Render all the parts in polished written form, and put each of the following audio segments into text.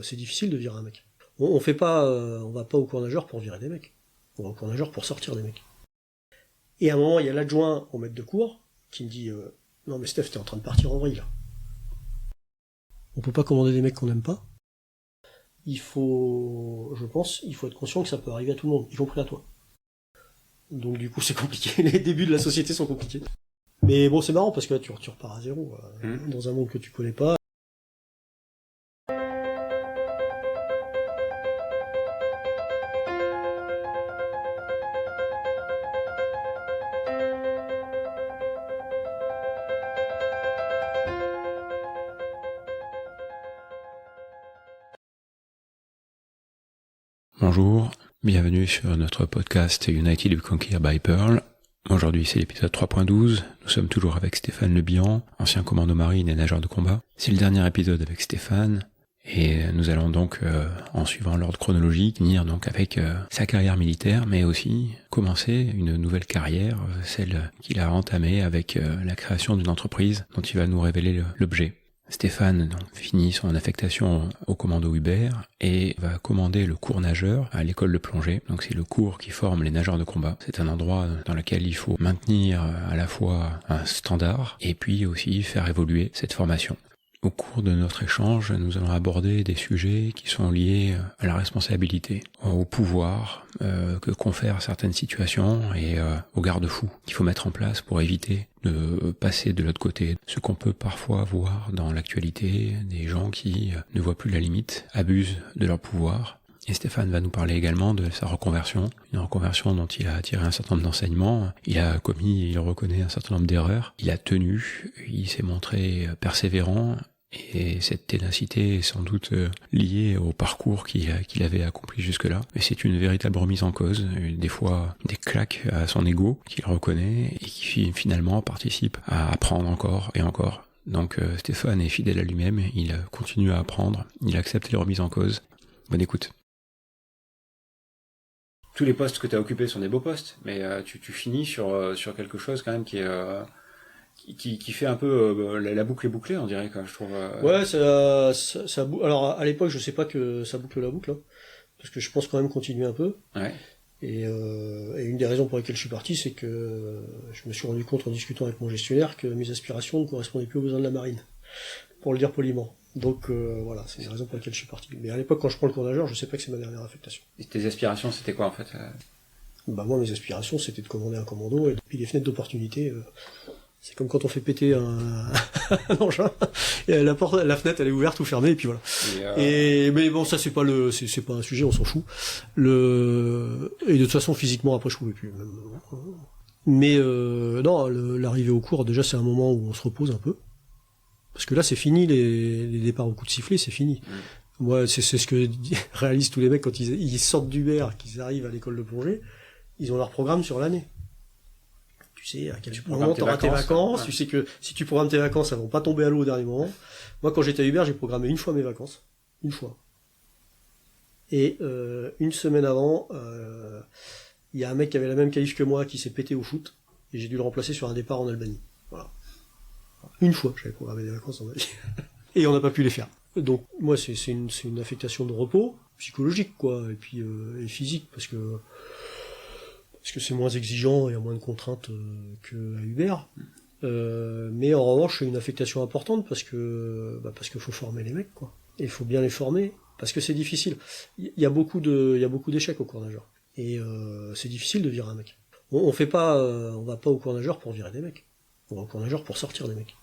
c'est difficile de virer un mec. On va pas au cours nageur pour virer des mecs. On va au cours nageur pour sortir des mecs. Et à un moment, il y a l'adjoint au maître de cours qui me dit non mais Steph, t'es en train de partir en vrille là. On peut pas commander des mecs qu'on n'aime pas. Il faut être conscient que ça peut arriver à tout le monde, y compris à toi. Donc du coup c'est compliqué, les débuts de la société sont compliqués. Mais bon c'est marrant parce que là tu repars à zéro, dans un monde que tu connais pas. Bonjour, bienvenue sur notre podcast United We Conquer by Pearl. Aujourd'hui c'est l'épisode 3.12, nous sommes toujours avec Stéphane Lebihan, ancien commando marine et nageur de combat. C'est le dernier épisode avec Stéphane, et nous allons donc, en suivant l'ordre chronologique, finir donc avec sa carrière militaire, mais aussi commencer une nouvelle carrière, celle qu'il a entamée avec la création d'une entreprise dont il va nous révéler l'objet. Stéphane donc, finit son affectation au commando Hubert et va commander le cours nageur à l'école de plongée. Donc c'est le cours qui forme les nageurs de combat. C'est un endroit dans lequel il faut maintenir à la fois un standard et puis aussi faire évoluer cette formation. Au cours de notre échange, nous allons aborder des sujets qui sont liés à la responsabilité, au pouvoir que confèrent certaines situations et aux garde-fous qu'il faut mettre en place pour éviter de passer de l'autre côté. Ce qu'on peut parfois voir dans l'actualité, des gens qui ne voient plus la limite, abusent de leur pouvoir. Et Stéphane va nous parler également de sa reconversion, une reconversion dont il a tiré un certain nombre d'enseignements. Il a commis, il reconnaît un certain nombre d'erreurs. Il a tenu, il s'est montré persévérant. Et cette ténacité est sans doute liée au parcours qu'il avait accompli jusque-là. Mais c'est une véritable remise en cause, des fois des claques à son ego qu'il reconnaît et qui finalement participe à apprendre encore et encore. Donc Stéphane est fidèle à lui-même, il continue à apprendre, il accepte les remises en cause. Bonne écoute. Tous les postes que tu as occupés sont des beaux postes, mais tu finis sur quelque chose quand même qui est... Qui fait un peu la boucle est bouclée, on dirait, quoi, je trouve. Ouais, alors à l'époque, je sais pas que ça boucle la boucle, hein, parce que je pense quand même continuer un peu. Ouais. Et une des raisons pour lesquelles je suis parti, c'est que je me suis rendu compte en discutant avec mon gestionnaire que mes aspirations ne correspondaient plus aux besoins de la marine, pour le dire poliment. Donc voilà, c'est une des raisons pour lesquelles je suis parti. Mais à l'époque, quand je prends le cours nageur, je sais pas que c'est ma dernière affectation. Et tes aspirations, c'était quoi en fait Bah moi, mes aspirations, c'était de commander un commando, et puis les fenêtres d'opportunité. C'est comme quand on fait péter un engin, et la fenêtre elle est ouverte ou fermée, et puis voilà. Mais bon, ça c'est pas un sujet, on s'en fout. Et de toute façon physiquement après je pouvais plus. Mais non, l'arrivée au cours, déjà c'est un moment où on se repose un peu, parce que là c'est fini les départs au coup de sifflet, c'est fini. Moi c'est ce que réalisent tous les mecs quand ils sortent d'Hubert, qu'ils arrivent à l'école de plongée, ils ont leur programme sur l'année. Tu sais à quel moment tu auras tes vacances, ouais. Tu sais que si tu programmes tes vacances, elles vont pas tomber à l'eau au dernier moment. Moi, quand j'étais à Hubert, j'ai programmé une fois mes vacances. Une fois. Et une semaine avant, il y a un mec qui avait la même qualif que moi qui s'est pété au foot, et j'ai dû le remplacer sur un départ en Albanie. Voilà. Une fois, j'avais programmé des vacances en ma vie. Et on n'a pas pu les faire. Donc, moi, c'est une affectation de repos, psychologique, quoi, et puis et physique, parce que c'est moins exigeant et il y a moins de contraintes qu'à Hubert. Mais en revanche, c'est une affectation importante parce que faut former les mecs, quoi. Et il faut bien les former parce que c'est difficile. Il y a beaucoup d'échecs au cours nageur. Et c'est difficile de virer un mec. On va pas au cours nageur pour virer des mecs. On va au cours nageur pour sortir des mecs.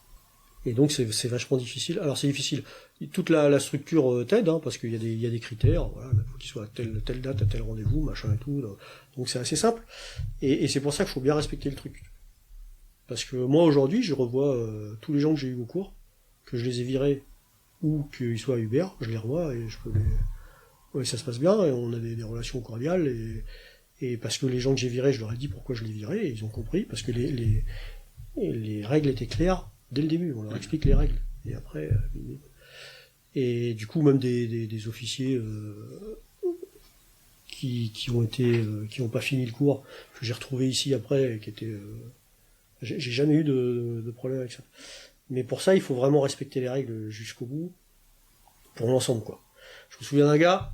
Et donc c'est vachement difficile. Alors c'est difficile. Toute la structure t'aide, hein, parce qu'il y a des critères. Voilà, il faut qu'il soit à telle date, à tel rendez-vous, machin et tout. Donc c'est assez simple. Et c'est pour ça qu'il faut bien respecter le truc. Parce que moi aujourd'hui, je revois tous les gens que j'ai eu au cours, que je les ai virés ou qu'ils soient à Hubert, je les revois et je peux ouais, ça se passe bien et on a des relations cordiales et parce que les gens que j'ai virés, je leur ai dit pourquoi je les virais et ils ont compris parce que les règles étaient claires. Dès le début, on leur explique les règles. Et après, et du coup, même des officiers qui ont pas fini le cours, que j'ai retrouvé ici après, qui étaient, j'ai jamais eu de problème avec ça. Mais pour ça, il faut vraiment respecter les règles jusqu'au bout, pour l'ensemble, quoi. Je me souviens d'un gars,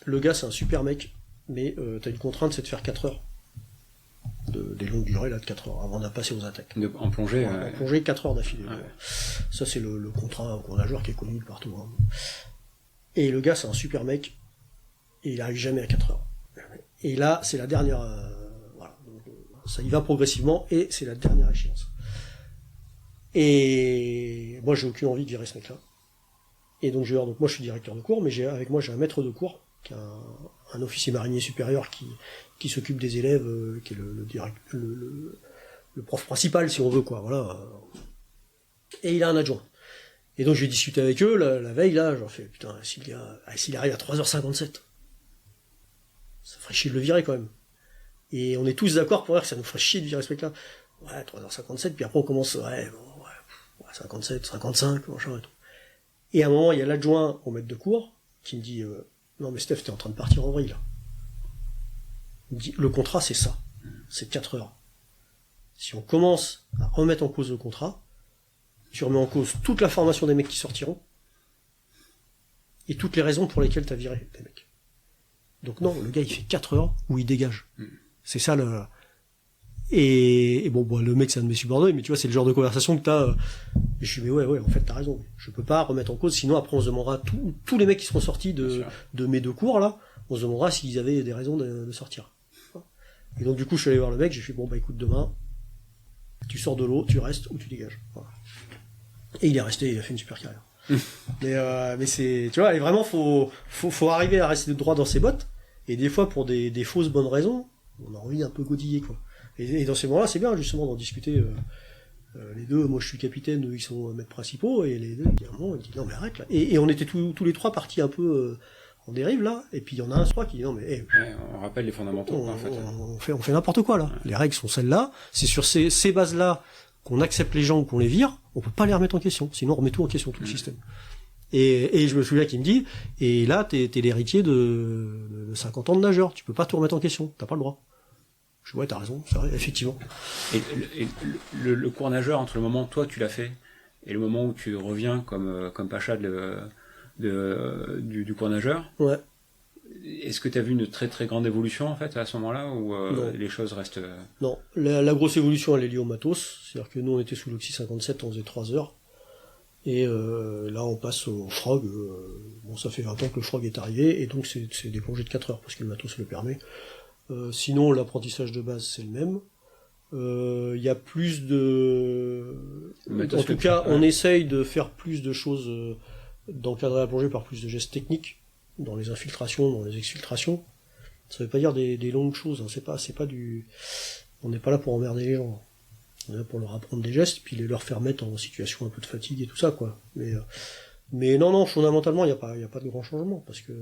le gars c'est un super mec, mais t'as une contrainte, c'est de faire 4 heures. Des longues durées là de 4 heures avant de passer aux attaques. En plongée. En plongée 4 heures d'affilée. Ouais. Ça c'est le contrat qu'on a joueur qui est connu partout. Hein. Et le gars c'est un super mec, et il arrive jamais à 4 heures. Et là c'est la dernière. Voilà. Donc, ça y va progressivement et c'est la dernière échéance. Et moi j'ai aucune envie de virer ce mec-là. Et donc moi je suis directeur de cours, mais avec moi j'ai un maître de cours, qui est un officier marinier supérieur qui s'occupe des élèves, qui est le prof principal si on veut quoi, voilà. Et il a un adjoint. Et donc je vais discuter avec eux la veille là, je leur fais putain s'il arrive à 3h57, ça ferait chier de le virer quand même. Et on est tous d'accord pour dire que ça nous ferait chier de virer ce mec-là. Ouais, 3h57, puis après on commence, 57, 55, machin et tout. Et à un moment, il y a l'adjoint au maître de cours qui me dit non mais Steph, t'es en train de partir en vrille là. Il me dit le contrat c'est ça, c'est 4 heures. Si on commence à remettre en cause le contrat, tu remets en cause toute la formation des mecs qui sortiront et toutes les raisons pour lesquelles t'as viré des mecs. Donc non, le gars il fait 4 heures où il dégage. C'est ça le... Et bon, le mec c'est un de mes subordonnés, mais tu vois, c'est le genre de conversation que t'as. Et je suis mais ouais, en fait t'as raison. Je peux pas remettre en cause, sinon après on se demandera tous les mecs qui seront sortis de mes 2 cours là, on se demandera s'ils avaient des raisons de sortir. Et donc du coup je suis allé voir le mec, j'ai fait écoute, demain, tu sors de l'eau, tu restes ou tu dégages. Voilà. Et il est resté, il a fait une super carrière. Mais c'est, tu vois, et vraiment faut arriver à rester droit dans ses bottes. Et des fois pour des fausses bonnes raisons, on a envie un peu godiller quoi. Et dans ces moments-là, c'est bien justement d'en discuter. Les deux, moi je suis capitaine, eux ils sont maîtres principaux, et les deux, ils disent non mais arrête là. Et on était tous les trois partis un peu en dérive là, et puis il y en a un trois qui dit non mais on rappelle les fondamentaux. On fait n'importe quoi là. Ouais. Les règles sont celles-là, c'est sur ces bases-là qu'on accepte les gens ou qu'on les vire, on peut pas les remettre en question, sinon on remet tout en question, tout le système. Et je me souviens qu'il me dit, et là t'es l'héritier de 50 ans de nageur, tu peux pas tout remettre en question, t'as pas le droit. Je dis, ouais, t'as raison, c'est vrai, effectivement. Et le cours nageur, entre le moment où toi tu l'as fait, et le moment où tu reviens comme Pacha du cours nageur, ouais. Est-ce que tu as vu une très très grande évolution en fait à ce moment-là, ou les choses restent... Non, la grosse évolution elle est liée au matos, c'est-à-dire que nous on était sous l'Oxy 57, on faisait 3 heures, et là on passe au frog, ça fait 20 ans que le frog est arrivé, et donc c'est des plongées de 4 heures, parce que le matos le permet. Sinon, l'apprentissage de base, c'est le même. Il y a plus de... En tout cas, on essaye de faire plus de choses, d'encadrer la plongée par plus de gestes techniques, dans les infiltrations, dans les exfiltrations. Ça veut pas dire des longues choses, hein. C'est pas du... On n'est pas là pour emmerder les gens. On est là pour leur apprendre des gestes, puis leur faire mettre en situation un peu de fatigue et tout ça, quoi. Mais non, fondamentalement, il n'y a pas de grand changement, parce que...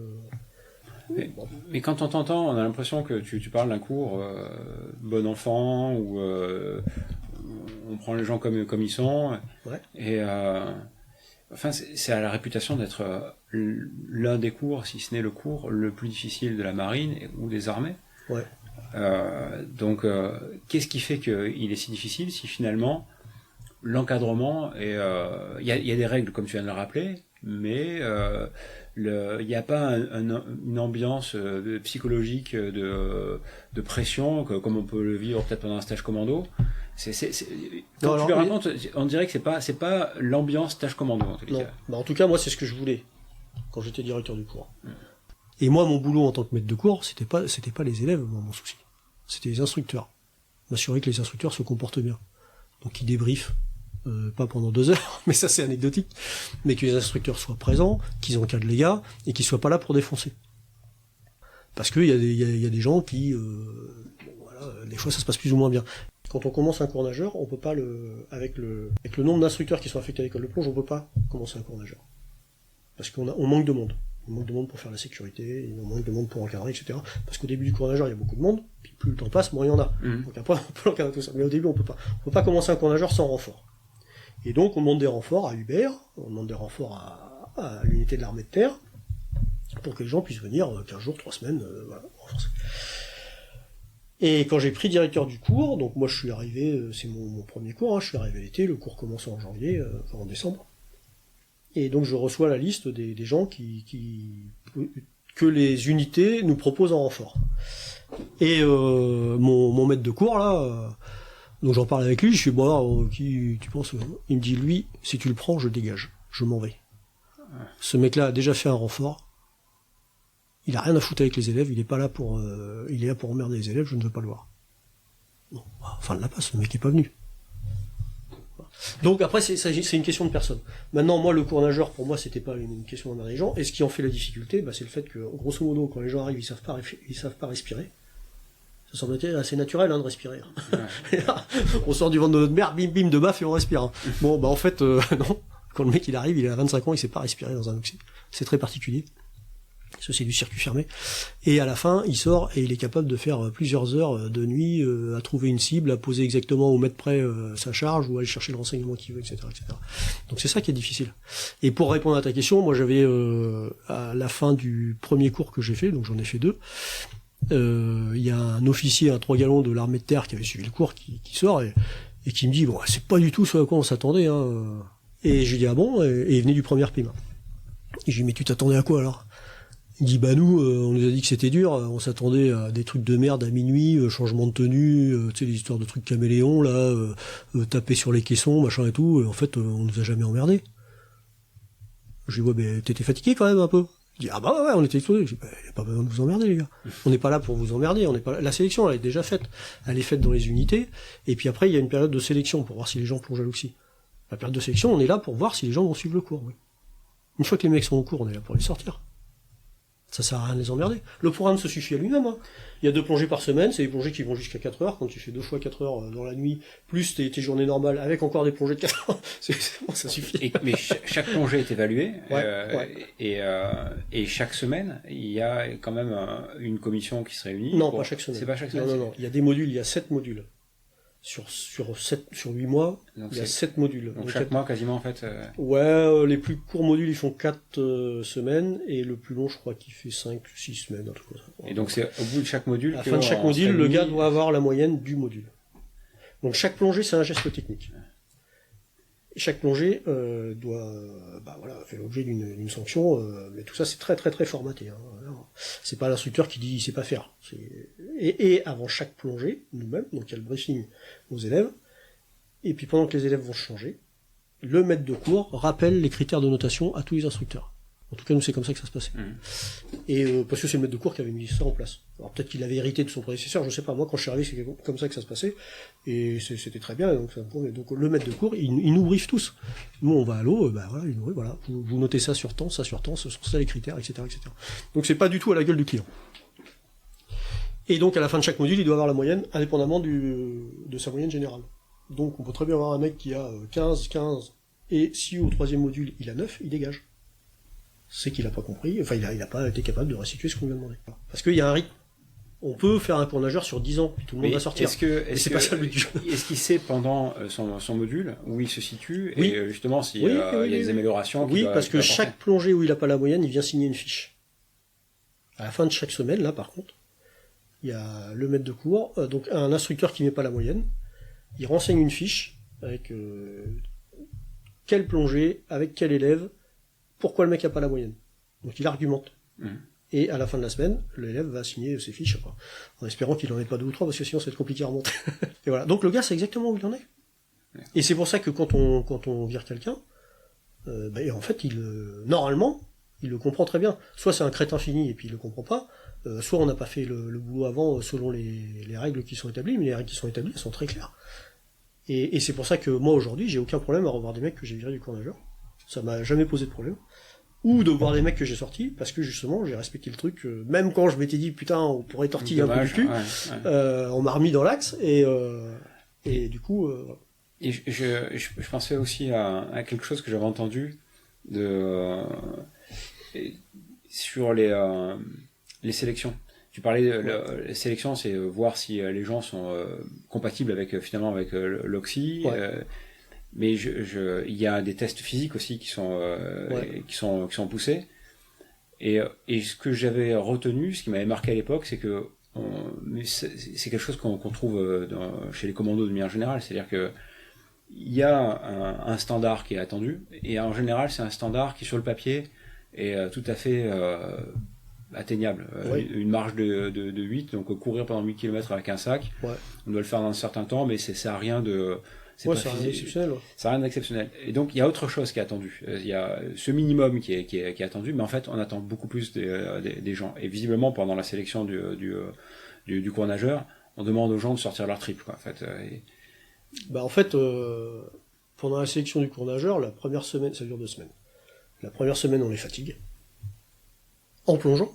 Mais quand on t'entend, on a l'impression que tu parles d'un cours bon enfant, où on prend les gens comme ils sont, ouais. Et c'est à la réputation d'être l'un des cours, si ce n'est le cours le plus difficile de la marine ou des armées. Ouais. Donc qu'est-ce qui fait qu'il est si difficile si finalement l'encadrement il y a des règles comme tu viens de le rappeler, mais il n'y a pas une ambiance psychologique de pression comme on peut le vivre peut-être pendant un stage commando. Quand tu le racontes, on dirait que c'est pas l'ambiance stage commando en tout cas. En tout cas, moi c'est ce que je voulais quand j'étais directeur du cours. Et moi, mon boulot en tant que maître de cours, c'était pas les élèves, mon souci. C'était les instructeurs. M'assurer que les instructeurs se comportent bien. Donc ils débriefent. Pas pendant 2 heures, mais ça c'est anecdotique, mais que les instructeurs soient présents, qu'ils encadrent les gars, et qu'ils soient pas là pour défoncer. Parce qu'il y a des gens qui, des fois ça se passe plus ou moins bien. Quand on commence un cours nageur, on peut pas avec le nombre d'instructeurs qui sont affectés à l'école de plonge, on peut pas commencer un cours nageur. Parce qu'on manque de monde. On manque de monde pour faire la sécurité, on manque de monde pour encadrer, etc. Parce qu'au début du cours nageur, il y a beaucoup de monde, puis plus le temps passe, moins il y en a. Donc après, on peut encadrer tout ça. Mais au début, on peut pas commencer un cours nageur sans renfort. Et donc, on demande des renforts à Hubert, on demande des renforts à l'unité de l'armée de terre, pour que les gens puissent venir 15 jours, 3 semaines, renforcer. Et quand j'ai pris directeur du cours, donc moi je suis arrivé, c'est mon premier cours, je suis arrivé l'été, le cours commence en janvier, en décembre. Et donc je reçois la liste des gens que les unités nous proposent en renfort. Et mon maître de cours là, donc j'en parle avec lui, je suis bon alors, qui tu penses? Il me dit lui, si tu le prends, je dégage, je m'en vais. Ce mec-là a déjà fait un renfort. Il a rien à foutre avec les élèves, il est là pour emmerder les élèves, je ne veux pas le voir. Bon, fin de la passe, le mec est pas venu. Donc après c'est une question de personne. Maintenant moi le cours nageur pour moi c'était pas une question d'emmerder les gens, et ce qui en fait la difficulté, c'est le fait que grosso modo quand les gens arrivent ils savent pas respirer. Ça semble être assez naturel de respirer. Ouais. On sort du ventre de notre mère, bim bim de baf et on respire. Bon en fait non, quand le mec il arrive, il a 25 ans, il sait pas respirer dans un oxy. C'est très particulier. Ça c'est du circuit fermé. Et à la fin, il sort et il est capable de faire plusieurs heures de nuit à trouver une cible, à poser exactement au mètre près sa charge ou à aller chercher le renseignement qu'il veut, etc., etc. Donc c'est ça qui est difficile. Et pour répondre à ta question, moi j'avais à la fin du premier cours que j'ai fait, donc j'en ai fait 2, il y a un officier à 3 gallons de l'armée de terre qui avait suivi le cours qui sort et qui me dit bon c'est pas du tout ce à quoi on s'attendait. Hein. Et je lui dis ah bon, et il venait du premier PIM. Et je lui dis mais tu t'attendais à quoi alors? Il dit nous on nous a dit que c'était dur, on s'attendait à des trucs de merde à minuit, changement de tenue, tu sais les histoires de trucs caméléons là, taper sur les caissons, machin et tout, et en fait on nous a jamais emmerdé. Je lui dis mais t'étais fatigué quand même un peu. Il dit ouais on était explosés. Je dis y a pas besoin de vous emmerder les gars. On n'est pas là pour vous emmerder, on n'est pas là. La sélection elle est déjà faite, elle est faite dans les unités, et puis après il y a une période de sélection pour voir si les gens plongent à l'oxy. La période de sélection on est là pour voir si les gens vont suivre le cours. Oui. Une fois que les mecs sont au cours on est là pour les sortir. Ça sert à rien de les emmerder. Le programme se suffit à lui-même. Hein. Il y a 2 plongées par semaine, c'est des plongées qui vont jusqu'à 4 heures, quand tu fais 2 fois 4 heures dans la nuit, plus tes journées normales, avec encore des plongées de 4 heures, c'est bon, ça suffit. Mais chaque plongée est évaluée, et chaque semaine, il y a quand même une commission qui se réunit. Non, pas chaque semaine. C'est pas chaque semaine. Non. Il y a des modules, il y a 7 modules. Sur 8 mois, donc il y a 7 modules. Donc chaque mois quasiment en fait. Les plus courts modules ils font 4 semaines et le plus long je crois qu'il fait 5-6 semaines, un truc comme ça. Et donc c'est au bout de chaque module. À la fin de chaque module, le gars doit avoir la moyenne du module. Donc chaque plongée c'est un geste technique. Et chaque plongée fait l'objet d'une sanction, mais tout ça c'est très très très formaté. Hein. C'est pas l'instructeur qui dit il sait pas faire. Et avant chaque plongée, nous-mêmes, donc il y a le briefing aux élèves, et puis pendant que les élèves vont changer, le maître de cours rappelle les critères de notation à tous les instructeurs. En tout cas, nous c'est comme ça que ça se passait. Et parce que c'est le maître de cours qui avait mis ça en place. Alors peut-être qu'il avait hérité de son prédécesseur, je sais pas. Moi, quand je suis arrivé, c'est comme ça que ça se passait, et c'était très bien. Donc le maître de cours, il nous briefe tous. Nous, on va à l'eau, il nous briefe, voilà. Vous notez ça sur temps, ce sont ça les critères, etc., etc. Donc c'est pas du tout à la gueule du client. Et donc à la fin de chaque module, il doit avoir la moyenne, indépendamment de sa moyenne générale. Donc on peut très bien avoir un mec qui a 15, et si au 3e module il a 9, il dégage. C'est qu'il a pas compris, enfin il a pas été capable de restituer ce qu'on lui a demandé. Parce qu'il y a un rythme. On peut faire un cours nageur sur 10 ans, puis tout le monde va sortir. C'est pas ça le but du jeu. Est-ce qu'il sait pendant son module où il se situe, et justement s'il y a des améliorations? Oui, parce que chaque plongée où il a pas la moyenne, il vient signer une fiche. À la fin de chaque semaine, là par contre, il y a le maître de cours, donc un instructeur qui met pas la moyenne, il renseigne une fiche avec quelle plongée, avec quel élève, pourquoi le mec a pas la moyenne. Donc il argumente. Et à la fin de la semaine, l'élève va signer ses fiches, en espérant qu'il en ait pas 2 ou 3, parce que sinon ça va être compliqué à remonter. Et voilà. Donc le gars sait exactement où il en est. Et c'est pour ça que quand on vire quelqu'un, en fait, normalement, il le comprend très bien. Soit c'est un crétin fini et puis il le comprend pas, soit on n'a pas fait le boulot avant selon les règles qui sont établies, mais les règles qui sont établies, elles sont très claires. Et c'est pour ça que moi aujourd'hui, j'ai aucun problème à revoir des mecs que j'ai virés du cours nageur. Ça m'a jamais posé de problème. Ou de voir des mecs que j'ai sortis, parce que justement j'ai respecté le truc, même quand je m'étais dit putain on pourrait tortiller un peu le cul, on m'a remis dans l'axe, et du coup... Et je pensais aussi à quelque chose que j'avais entendu sur les sélections. Tu parlais de les sélections, c'est voir si les gens sont compatibles avec l'oxy. Mais il y a des tests physiques aussi qui sont poussés. Et ce que j'avais retenu, ce qui m'avait marqué à l'époque, c'est que c'est quelque chose qu'on trouve chez les commandos de manière générale. C'est-à-dire que il y a un standard qui est attendu, et en général, c'est un standard qui, sur le papier, est tout à fait atteignable. Une marge de 8, donc courir pendant 8 km avec un sac, on doit le faire dans un certain temps, mais ça n'a rien de... C'est rien d'exceptionnel. Ça n'a rien d'exceptionnel. Et donc, il y a autre chose qui est attendu. Il y a ce minimum qui est attendu, mais en fait, on attend beaucoup plus des gens. Et visiblement, pendant la sélection du cours nageur, on demande aux gens de sortir leur trip, quoi, en fait. En fait, pendant la sélection du cours nageur, la première semaine, ça dure 2 semaines. La première semaine, on les fatigue. En plongeant.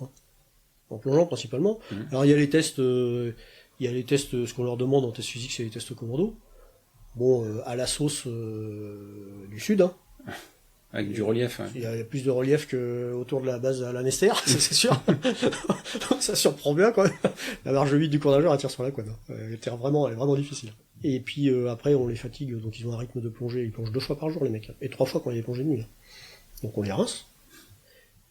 En plongeant, principalement. Alors, il y a les tests, ce qu'on leur demande en test physique, c'est les tests commando. Bon, à la sauce du sud, hein. Avec du relief. Il y a plus de relief qu'autour de la base à la Nester, c'est sûr. Ça surprend bien, quand même. La marge 8 du cours nageur, elle tire sur la couenne. Elle est vraiment difficile. Et puis, après, on les fatigue, donc ils ont un rythme de plongée. Ils plongent 2 fois par jour, les mecs. Et 3 fois quand il y a des plongées de nuit. Donc on les rince.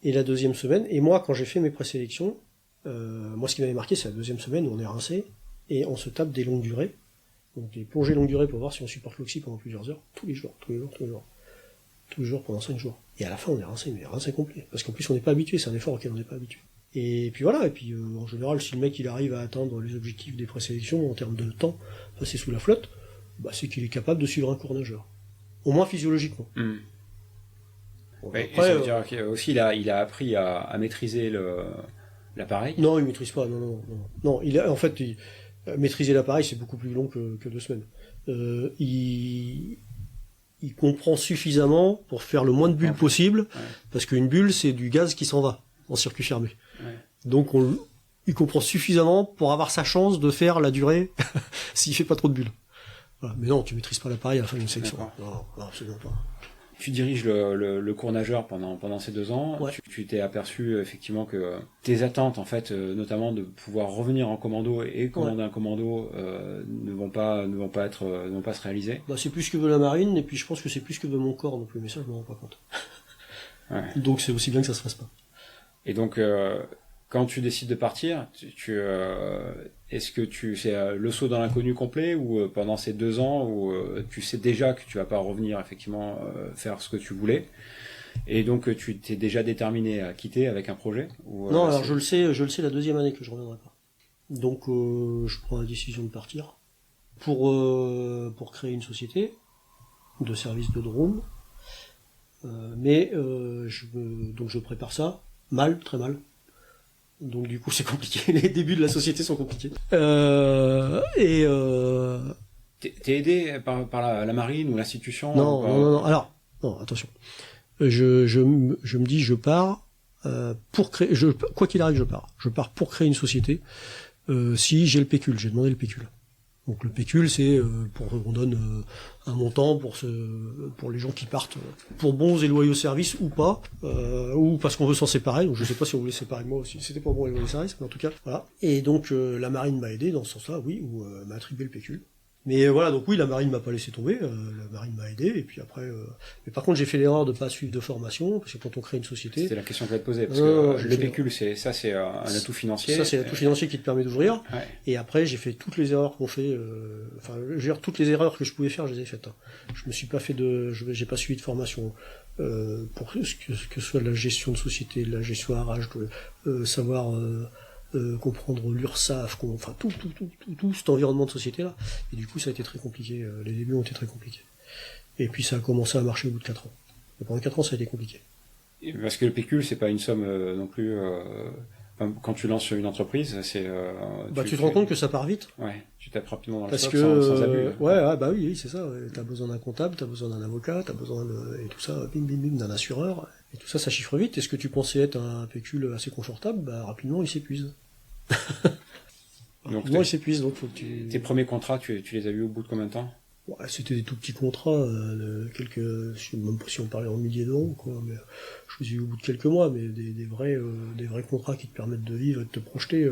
Et la 2e semaine, et moi, quand j'ai fait mes présélections, moi, ce qui m'avait marqué, c'est la 2e semaine où on est rincé, et on se tape des longues durées. Donc des plongées longue durée pour voir si on supporte l'oxy pendant plusieurs heures, tous les jours pendant 5 jours. Et à la fin on est rincé, mais rincé complet. Parce qu'en plus on n'est pas habitué, c'est un effort auquel on n'est pas habitué. Et puis voilà, en général si le mec il arrive à atteindre les objectifs des présélections en termes de temps passé sous la flotte, c'est qu'il est capable de suivre un cours nageur. Au moins physiologiquement. Bon, après, ça veut dire qu'aussi il a appris à maîtriser l'appareil. Non, il maîtrise pas, non. Maîtriser l'appareil, c'est beaucoup plus long que 2 semaines. Il comprend suffisamment pour faire le moins de bulles possible, parce qu'une bulle, c'est du gaz qui s'en va en circuit fermé. Donc, il comprend suffisamment pour avoir sa chance de faire la durée s'il fait pas trop de bulles. Voilà. Mais non, tu maîtrises pas l'appareil à la fin d'une section. Non, absolument pas. Tu diriges le cours nageur pendant ces 2 ans. Tu t'es aperçu effectivement que tes attentes, en fait, notamment de pouvoir revenir en commando et commander un commando, ne vont pas se réaliser. C'est plus que veut la marine, et puis je pense que c'est plus que veut mon corps non plus, mais ça je m'en rends pas compte. Donc c'est aussi bien que ça se fasse pas. Et donc quand tu décides de partir, est-ce que c'est le saut dans l'inconnu complet, ou pendant ces 2 ans où tu sais déjà que tu vas pas revenir effectivement faire ce que tu voulais, et donc tu t'es déjà déterminé à quitter avec un projet, ou, non, alors je le sais la 2e année que je reviendrai pas. Donc je prends la décision de partir pour créer une société de service de drone, mais je prépare ça très mal. Donc du coup c'est compliqué, les débuts de la société sont compliqués. T'es aidé par la marine ou l'institution? Non. Alors, non, attention. Je me dis, je pars pour créer. Quoi qu'il arrive, je pars. Je pars pour créer une société. Si j'ai le pécule, j'ai demandé le pécule. Donc le pécule, c'est on donne un montant pour les gens qui partent pour bons et loyaux services ou pas, ou parce qu'on veut s'en séparer. Donc je sais pas si on voulait séparer de moi aussi. C'était pas bon et loyaux services, mais en tout cas, voilà. Et donc la marine m'a aidé dans ce sens-là, oui, ou m'a attribué le pécule. Mais voilà, donc oui, la marine m'a pas laissé tomber, la marine m'a aidé, et puis après... Mais par contre, j'ai fait l'erreur de pas suivre de formation, parce que quand on crée une société... C'était la question que je vais te poser, parce que le pécule, c'est un atout financier. Ça, c'est l'atout financier qui te permet d'ouvrir, et après, j'ai fait toutes les erreurs qu'on fait... toutes les erreurs que je pouvais faire, je les ai faites. Je me suis pas fait j'ai pas suivi de formation, pour que ce soit de la gestion de société, de la gestion RH, savoir... comprendre l'URSSAF, tout cet environnement de société-là. Et du coup, ça a été très compliqué. Les débuts ont été très compliqués. Et puis, ça a commencé à marcher au bout de 4 ans. Et pendant 4 ans, ça a été compliqué. Parce que le pécule, c'est pas une somme non plus... quand tu lances une entreprise, c'est... tu te rends compte que ça part vite. Ouais, tu tapes rapidement dans le stock sans abus. Oui, c'est ça. T'as besoin d'un comptable, t'as besoin d'un avocat, t'as besoin et tout ça, bim, d'un assureur. Et tout ça, ça chiffre vite. Est-ce que tu pensais être un pécule assez confortable? Rapidement, il s'épuise. Donc il s'épuise, donc faut que tu... Tes premiers contrats, tu les as vus au bout de combien de temps? C'était des tout petits contrats, je sais même pas si on parlait en milliers d'euros, quoi, mais je les ai eu au bout de quelques mois, mais des vrais contrats qui te permettent de vivre et de te projeter,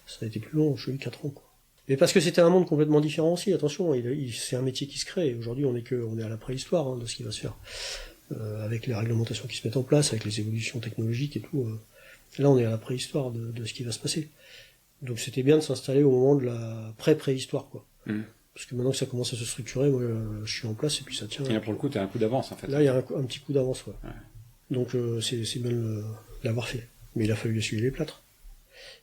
ça a été plus long, j'ai eu 4 ans, quoi. Mais parce que c'était un monde complètement différent aussi, attention, c'est un métier qui se crée, aujourd'hui on est à la préhistoire, de ce qui va se faire, avec les réglementations qui se mettent en place, avec les évolutions technologiques et tout, là on est à la préhistoire de ce qui va se passer. Donc c'était bien de s'installer au moment de la préhistoire, quoi. Parce que maintenant que ça commence à se structurer, moi, je suis en place et puis ça tient. Et là, pour le coup, t'as un coup d'avance, en fait. Là, il y a un petit coup d'avance, ouais. Donc, c'est bien de l'avoir fait. Mais il a fallu essuyer les plâtres.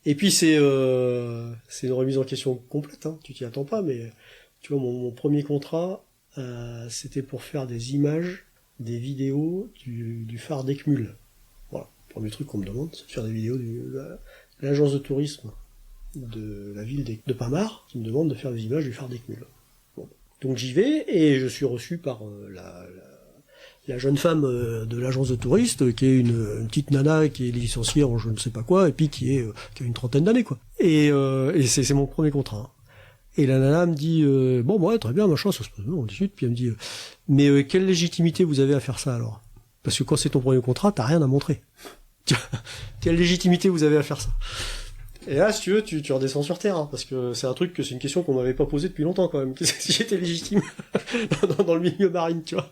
Et puis, c'est une remise en question complète, hein. Tu t'y attends pas, mais tu vois, mon premier contrat, c'était pour faire des images, des vidéos du phare d'Eckmühl. Voilà. Le premier truc qu'on me demande, c'est de faire des vidéos de l'agence de tourisme de la ville de Pamar, qui me demande de faire des images du phare d'Eckmühl. Bon. Donc j'y vais, et je suis reçu par la jeune femme de l'agence de tourisme, qui est une petite nana qui est licenciée en je ne sais pas quoi, et puis qui a une trentaine d'années, quoi. Et c'est mon premier contrat. Hein. Et la nana me dit, bon, ouais, très bien, machin, ça se passe bien, on discute, puis elle me dit, mais quelle légitimité vous avez à faire ça, alors? Parce que quand c'est ton premier contrat, t'as rien à montrer. Quelle légitimité vous avez à faire ça? Et là, si tu veux, tu redescends sur terre, hein, parce que c'est une question qu'on m'avait pas posée depuis longtemps, quand même. Si j'étais légitime dans le milieu marine, tu vois.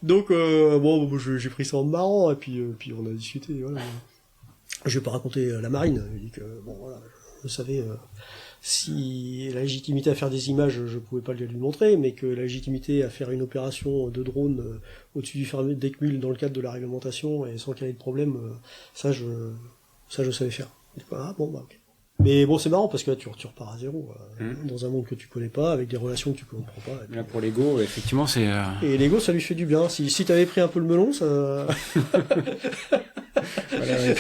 Donc, bon, j'ai pris ça en me marrant, et puis on a discuté, voilà. Je vais pas raconter la marine. Je dis que, bon, voilà, je savais, si la légitimité à faire des images, je pouvais pas lui montrer, mais que la légitimité à faire une opération de drone au-dessus du phare d'Eckmühl dans le cadre de la réglementation, et sans qu'il y ait de problème, ça, je savais faire. Donc, ah, bon, bah, ok. Mais bon, c'est marrant parce que là, tu repars à zéro, dans un monde que tu connais pas, avec des relations que tu comprends pas. Là, pour l'ego, effectivement, c'est... Et l'ego, ça lui fait du bien. Si t'avais pris un peu le melon, ça... Voilà, ouais.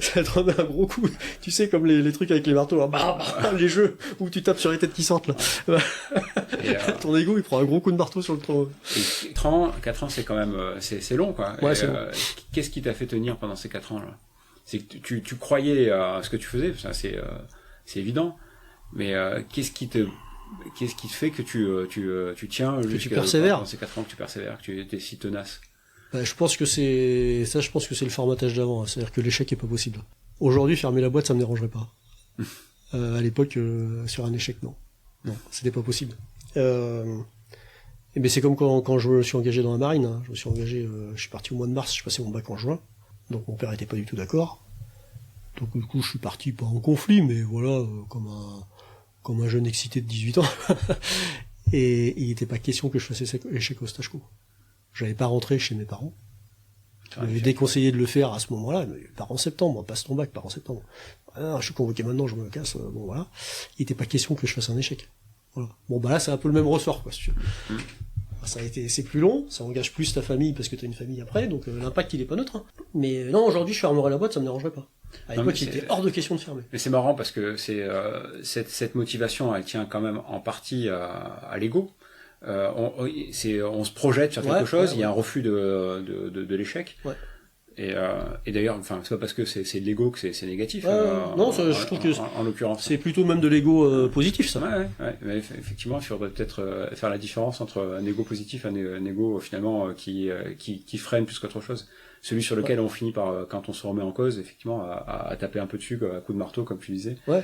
Ça te remet un gros coup. Tu sais, comme les trucs avec les marteaux, hein, les jeux où tu tapes sur les têtes qui sortent, là. Ton ego, il prend un gros coup de marteau sur le tronc. 4 ans, c'est quand même... c'est long, quoi. Ouais, c'est long. Qu'est-ce qui t'a fait tenir pendant ces 4 ans, là? C'est que tu croyais à ce que tu faisais, ça c'est évident, mais qu'est-ce qui te fait que tu tiens jusqu'à persévères. Ces 4 ans, que tu persévères, que tu étais si tenace? Je pense que c'est le formatage d'avant, hein. C'est-à-dire que l'échec est pas possible. Aujourd'hui, fermer la boîte, ça me dérangerait pas. À l'époque, sur un échec, non, c'était pas possible. Et ben c'est comme quand je me suis engagé dans la marine, hein. Je suis parti au mois de mars, je passais mon bac en juin. Donc mon père était pas du tout d'accord. Donc du coup je suis parti pas en conflit, mais voilà, comme un jeune excité de 18 ans. Et il n'était pas question que je fasse échec au stage co. J'avais pas rentré chez mes parents. Je m'avais déconseillé de le faire à ce moment-là. Mais pars en septembre, passe ton bac, pars en septembre. Ah, je suis convoqué maintenant, je me casse. Bon voilà. Il n'était pas question que je fasse un échec. Voilà. Bon bah là c'est un peu le même ressort, quoi, si tu veux. C'est plus long, ça engage plus ta famille parce que t'as une famille après, donc l'impact il est pas neutre. Hein. Mais non, aujourd'hui je fermerais la boîte, ça me dérangerait pas. À l'époque il était hors de question de fermer. Mais c'est marrant parce que cette motivation, elle tient quand même en partie à l'ego. On se projette sur quelque chose, il y a un refus de l'échec. Ouais. Et d'ailleurs, enfin, c'est pas parce que c'est de l'ego que c'est négatif. Non, je trouve que en l'occurrence, c'est plutôt même de l'ego positif, ça. Ouais. Mais effectivement, il faudrait peut-être faire la différence entre un ego positif, un ego finalement qui freine plus qu'autre chose. Celui sur lequel on finit par, quand on se remet en cause, effectivement, à taper un peu dessus, à coup de marteau, comme tu disais. Ouais.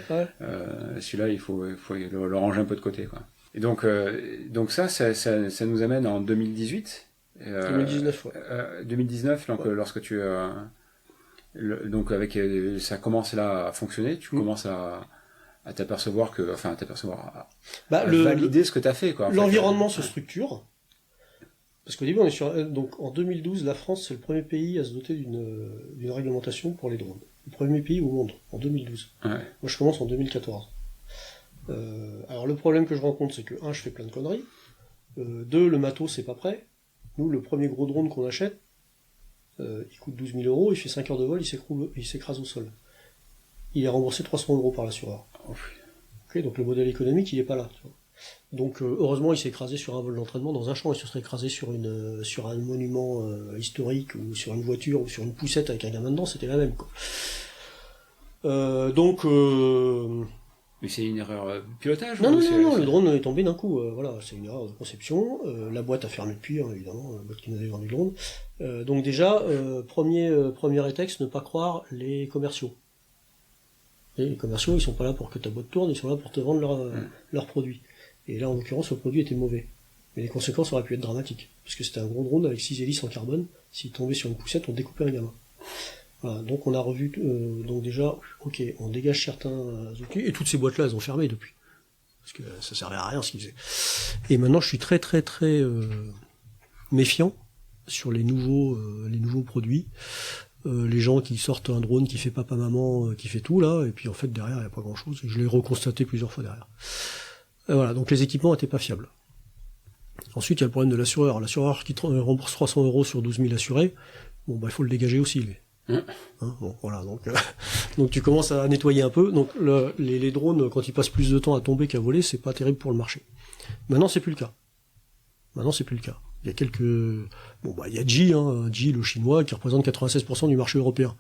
Celui-là, il faut le ranger un peu de côté, quoi. Et donc ça nous amène en 2018. 2019, ouais. 2019, donc lorsque tu donc avec ça commence là à fonctionner, tu commences à t'apercevoir à valider ce que tu as fait, quoi. L'environnement se structure. Parce qu'au début on est donc en 2012, la France c'est le premier pays à se doter d'une réglementation pour les drones. Le premier pays au monde en 2012. Ouais. Moi je commence en 2014. Alors le problème que je rencontre c'est que je fais plein de conneries. 2, le matos c'est pas prêt. Nous, le premier gros drone qu'on achète, il coûte 12 000 €, il fait 5 heures de vol, il s'écrase au sol. Il est remboursé 300 € par l'assureur. Okay, donc le modèle économique, il est pas là. Tu vois. Donc heureusement, il s'est écrasé sur un vol d'entraînement dans un champ, il se serait écrasé sur un monument historique, ou sur une voiture, ou sur une poussette avec un gamin dedans, c'était la même, quoi. Mais c'est une erreur pilotage? Non, le drone est tombé d'un coup. Voilà, c'est une erreur de conception. La boîte a fermé depuis, hein, évidemment, la boîte qui nous avait vendu le drone. Donc déjà, premier rétex, ne pas croire les commerciaux. Et les commerciaux, ils sont pas là pour que ta boîte tourne, ils sont là pour te vendre leurs produits. Et là, en l'occurrence, le produit était mauvais. Mais les conséquences auraient pu être dramatiques. Parce que c'était un gros drone avec 6 hélices en carbone. S'il tombait sur une poussette, on découpait un gamin. Voilà, donc on a revu, donc déjà, ok, on dégage certains outils, et toutes ces boîtes-là, elles ont fermé depuis. parce que ça servait à rien ce qu'ils faisaient. Et maintenant, je suis très très très méfiant sur les nouveaux produits. Les gens qui sortent un drone qui fait papa maman, qui fait tout là, et puis en fait derrière il n'y a pas grand chose. Je l'ai reconstaté plusieurs fois derrière. Voilà, donc les équipements n'étaient pas fiables. Ensuite il y a le problème de l'assureur. L'assureur qui rembourse 300 € sur 12 000 assurés, bon bah il faut le dégager aussi lui. Hein, bon voilà, donc tu commences à nettoyer un peu. Donc les drones, quand ils passent plus de temps à tomber qu'à voler, c'est pas terrible pour le marché. Maintenant c'est plus le cas. Il y a il y a G, le chinois, qui représente 96% du marché européen.